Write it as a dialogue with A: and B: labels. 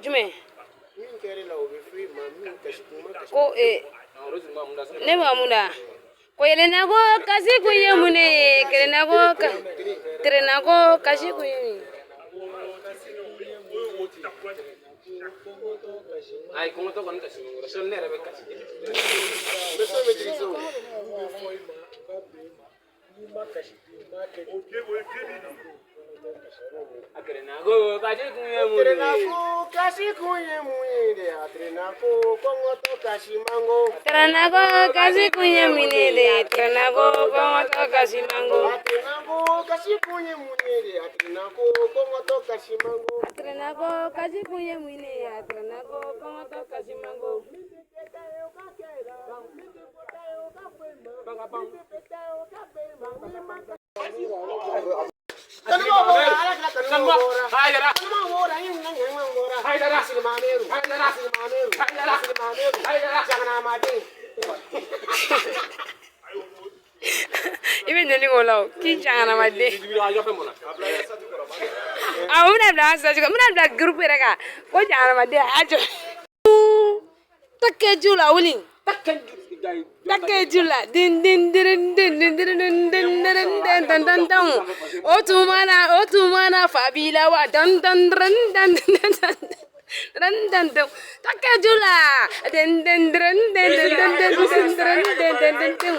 A: Jume. Ko ne mamuna. Ko yelena ko kasi kuye mune kelena ko trena ko kasi kuye.
B: Ai como to con kasi son ne rebe kasi. Atrenago kasi kuye muide atrenago kongo to kasi mango
A: Tranago kasi kuye muide tranago kongo to kasi mango
B: atrenago kasi kuye muide atrenago kongo to kasi mango
A: Tranago kasi kuye muide tranago kongo to kasi mango Ibe nani ngola ki jangana madde muna bla sa muna bla groupe reka ko jangana madde ajo takke jula wuli takke jula din din din din din din din din din otumana fabila wa dan dan dan dan dan dan takke jula din din din din din din din din